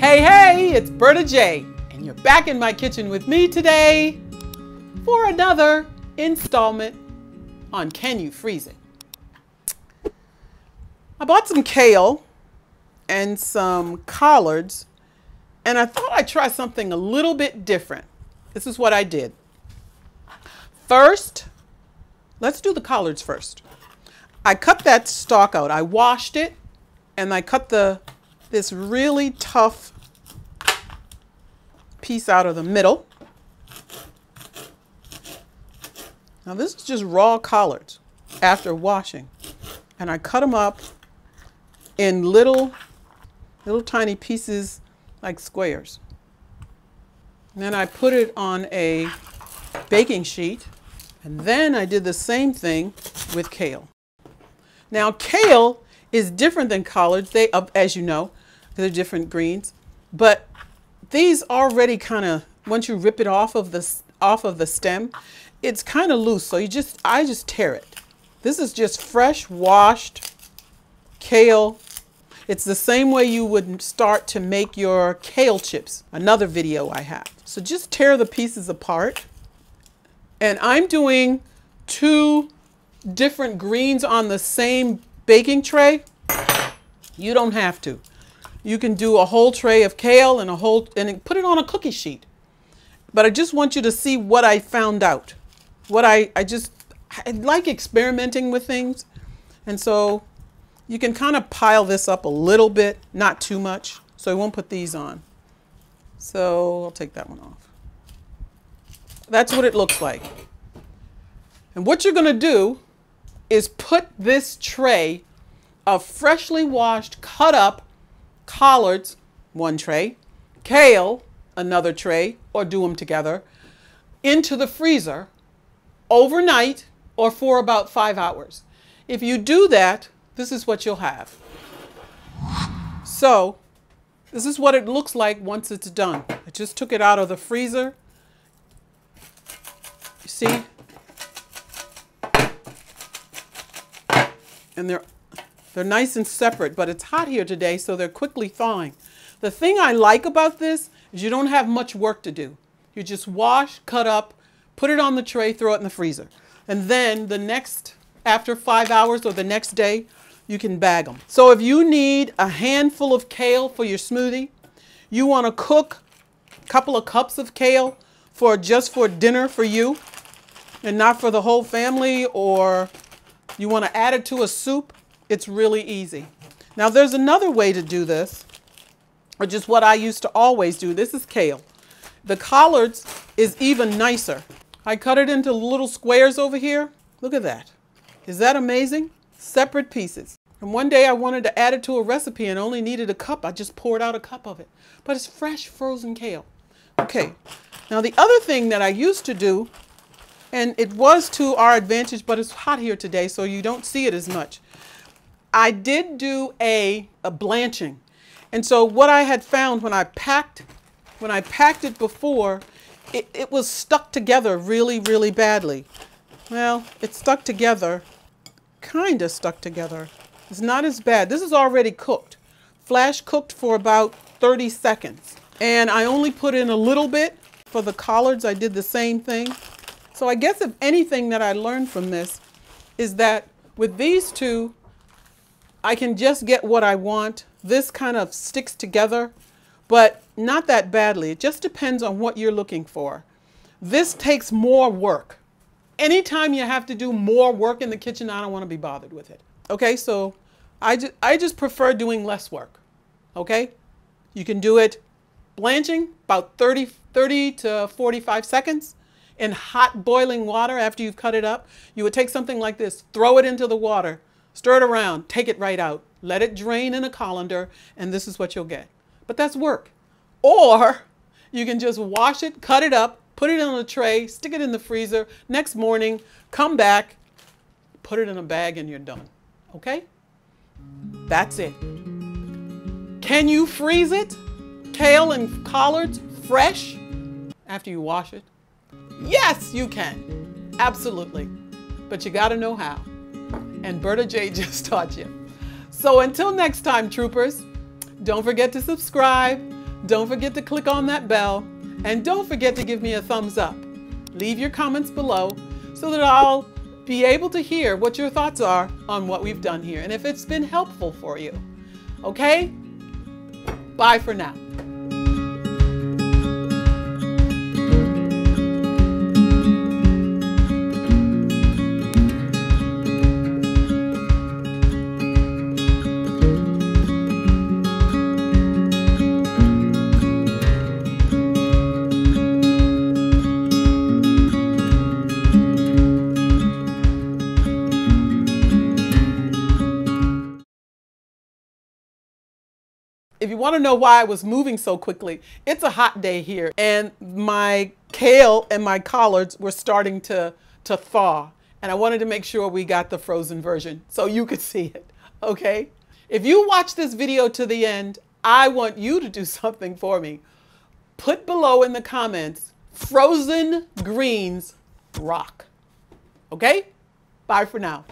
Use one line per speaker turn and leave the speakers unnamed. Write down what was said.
Hey, hey, it's Berta J, and you're back in my kitchen with me today for another installment on Can You Freeze It? I bought some kale and some collards, and I thought I'd try something a little bit different. This is what I did. First, let's do the collards first. I cut that stalk out. I washed it, and I cut this really tough piece out of the middle. Now this is just raw collards after washing, and I cut them up in little tiny pieces like squares. And then I put it on a baking sheet, and then I did the same thing with kale. Now kale is different than collards. They, as you know, they're different greens, but these already kind of, once you rip it off of the stem, it's kind of loose. So I just tear it. This is just fresh washed kale. It's the same way you would start to make your kale chips, another video I have. So just tear the pieces apart. And I'm doing 2 different greens on the same baking tray. You don't have to. You can do a whole tray of kale and put it on a cookie sheet. But I just want you to see what I found out. I like experimenting with things. And so you can kind of pile this up a little bit, not too much. So I won't put these on. So I'll take that one off. That's what it looks like. And what you're going to do is put this tray of freshly washed, cut up collards, 1 tray, kale, another tray, or do them together, into the freezer overnight or for about 5 hours. If you do that, this is what you'll have. So this is what it looks like once it's done. I just took it out of the freezer. You see? And they're nice and separate, but it's hot here today, so they're quickly thawing. The thing I like about this is you don't have much work to do. You just wash, cut up, put it on the tray, throw it in the freezer. And then after 5 hours or the next day, you can bag them. So if you need a handful of kale for your smoothie, you want to cook a couple of cups of kale just for dinner for you and not for the whole family, or you want to add it to a soup, it's really easy. Now there's another way to do this, or just what I used to always do. This is kale. The collards is even nicer. I cut it into little squares over here. Look at that. Is that amazing? Separate pieces. And one day I wanted to add it to a recipe and only needed a cup. I just poured out a cup of it. But it's fresh frozen kale. Okay. Now the other thing that I used to do, and it was to our advantage, but it's hot here today, so you don't see it as much. I did do a blanching. And so what I had found when I packed it before, it was stuck together really, really badly. Well, it stuck together, kind of stuck together. It's not as bad. This is already cooked. Flash cooked for about 30 seconds. And I only put in a little bit. For the collards, I did the same thing. So I guess if anything that I learned from this is that with these 2, I can just get what I want. This kind of sticks together, but not that badly. It just depends on what you're looking for. This takes more work. Anytime you have to do more work in the kitchen, I don't want to be bothered with it. Okay, so I just prefer doing less work. Okay, you can do it blanching about 30 to 45 seconds in hot boiling water after you've cut it up. You would take something like this, throw it into the water, stir it around, take it right out, let it drain in a colander, and this is what you'll get. But that's work. Or you can just wash it, cut it up, put it on a tray, stick it in the freezer. Next morning, come back, put it in a bag, and you're done. Okay? That's it. Can you freeze it? Kale and collards fresh after you wash it? Yes, you can. Absolutely. But you got to know how. And Berta J just taught you. So until next time, troopers, don't forget to subscribe. Don't forget to click on that bell, and don't forget to give me a thumbs up. Leave your comments below so that I'll be able to hear what your thoughts are on what we've done here and if it's been helpful for you. Okay? Bye for now. If you want to know why I was moving so quickly, it's a hot day here and my kale and my collards were starting to thaw. And I wanted to make sure we got the frozen version so you could see it, okay? If you watch this video to the end, I want you to do something for me. Put below in the comments, frozen greens rock, okay? Bye for now.